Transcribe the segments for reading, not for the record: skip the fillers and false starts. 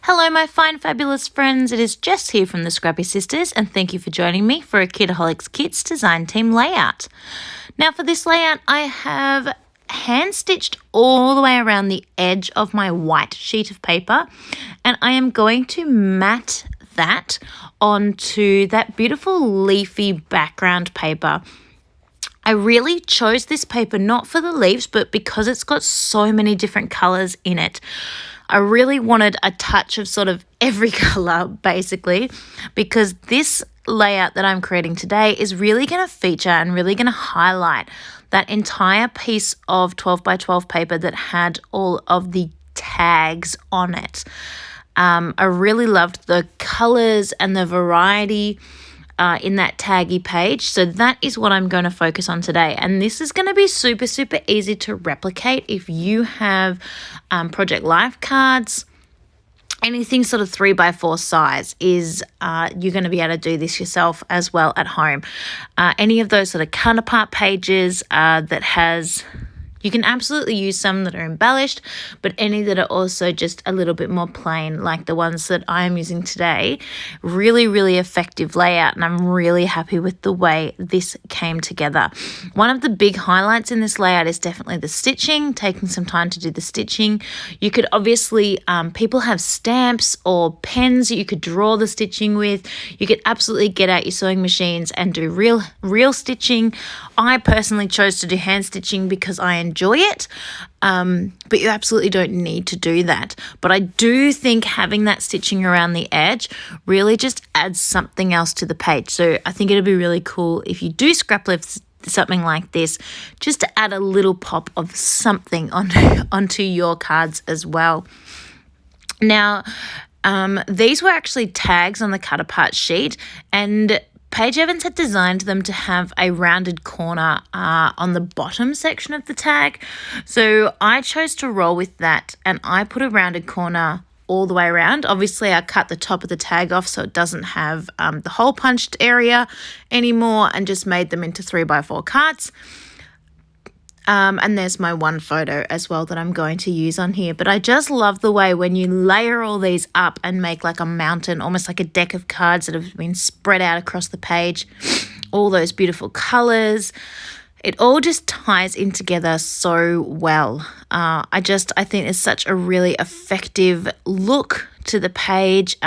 Hello, my fine, fabulous friends. It is Jess here from the Scrappy Sisters, and thank you for joining me for a Kitaholic Kits design team layout. Now, for this layout, I have hand-stitched all the way around the edge of my white sheet of paper, and I am going to mat that onto that beautiful leafy background paper. I really chose this paper not for the leaves, but because it's got so many different colours in it. I really wanted a touch of sort of every colour, basically, because this layout that I'm creating today is really going to feature and really going to highlight that entire piece of 12 by 12 paper that had all of the tags on it. I really loved the colours and the variety in that taggy page. So that is what I'm going to focus on today. And this is going to be super, super easy to replicate if you have Project Life cards. Anything sort of 3x4 size is you're going to be able to do this yourself as well at home. Any of those sort of counterpart pages that has... You can absolutely use some that are embellished, but any that are also just a little bit more plain, like the ones that I am using today. Really, really effective layout, and I'm really happy with the way this came together. One of the big highlights in this layout is definitely the stitching, taking some time to do the stitching. You could obviously, people have stamps or pens that you could draw the stitching with. You could absolutely get out your sewing machines and do real stitching. I personally chose to do hand stitching because I enjoy it, but you absolutely don't need to do that. But I do think having that stitching around the edge really just adds something else to the page. So I think it'd be really cool if you do scrap lift something like this, just to add a little pop of something onto your cards as well. Now, these were actually tags on the cut apart sheet, and Paige Evans had designed them to have a rounded corner on the bottom section of the tag. So I chose to roll with that, and I put a rounded corner all the way around. Obviously, I cut the top of the tag off so it doesn't have the hole punched area anymore, and just made them into 3x4 cards. And there's my one photo as well that I'm going to use on here. But I just love the way when you layer all these up and make like a mountain, almost like a deck of cards that have been spread out across the page, all those beautiful colors. It all just ties in together so well. I think it's such a really effective look to the page.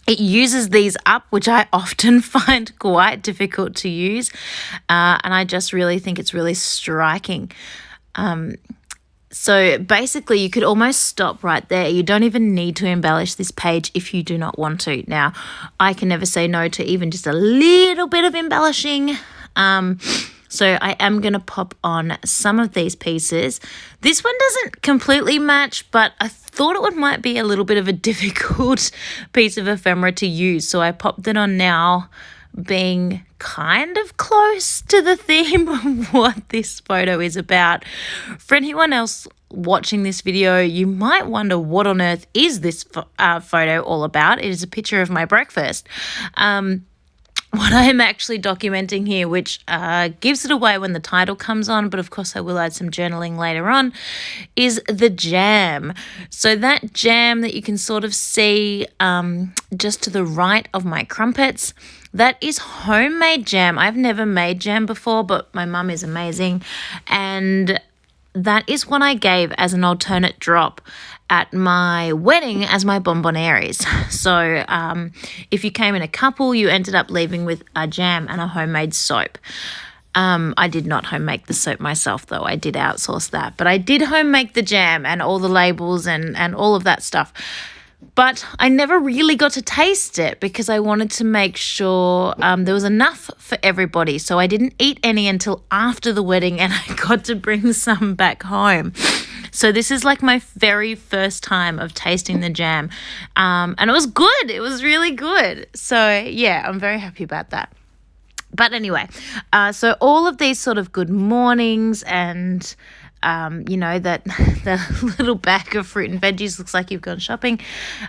It uses these up, which I often find quite difficult to use, and I just really think it's really striking. So basically, you could almost stop right there. You don't even need to embellish this page if you do not want to. Now, I can never say no to even just a little bit of embellishing. So I am going to pop on some of these pieces. This one doesn't completely match, but I thought it might be a little bit of a difficult piece of ephemera to use. So I popped it on now, being kind of close to the theme of what this photo is about. For anyone else watching this video, you might wonder what on earth is this photo all about. It is a picture of my breakfast. What I am actually documenting here, which gives it away when the title comes on, but of course I will add some journaling later on, is the jam. So that jam that you can sort of see just to the right of my crumpets, that is homemade jam. I've never made jam before, but my mum is amazing. And that is what I gave as an alternate drop at my wedding as my bonbonnieres. So if you came in a couple, you ended up leaving with a jam and a homemade soap. I did not home make the soap myself, though. I did outsource that. But I did home make the jam and all the labels and all of that stuff. But I never really got to taste it because I wanted to make sure there was enough for everybody. So I didn't eat any until after the wedding, and I got to bring some back home. So this is like my very first time of tasting the jam. And it was good. It was really good. So yeah, I'm very happy about that. But anyway, so all of these sort of good mornings and that the little bag of fruit and veggies looks like you've gone shopping.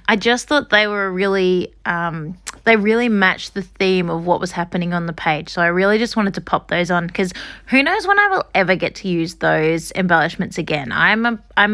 I just thought they were really, they really matched the theme of what was happening on the page. So I really just wanted to pop those on because who knows when I will ever get to use those embellishments again. I'm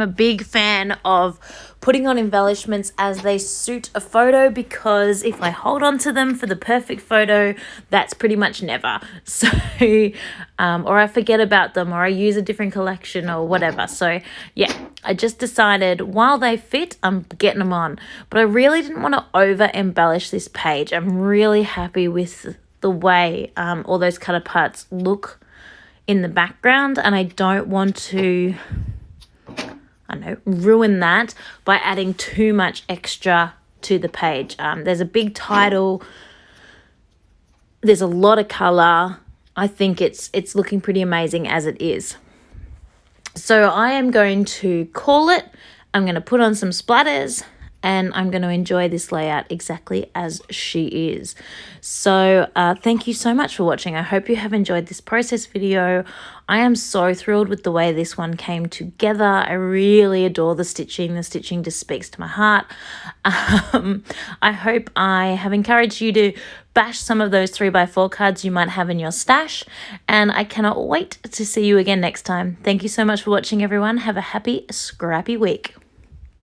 a big fan of putting on embellishments as they suit a photo, because if I hold on to them for the perfect photo, that's pretty much never. So, or I forget about them, or I use a different collection or whatever. So yeah, I just decided while they fit, I'm getting them on. But I really didn't want to over embellish this page. I'm really happy with the way all those cut aparts look in the background, and I don't want to, ruin that by adding too much extra to the page. There's a big title, there's a lot of color. I think it's looking pretty amazing as it is. So I am going to call it. I'm going to put on some splatters, and I'm going to enjoy this layout exactly as she is. So thank you so much for watching. I hope you have enjoyed this process video. I am so thrilled with the way this one came together. I really adore the stitching. The stitching just speaks to my heart. I hope I have encouraged you to bash some of those 3x4 cards you might have in your stash, and I cannot wait to see you again next time. Thank you so much for watching, everyone. Have a happy, scrappy week.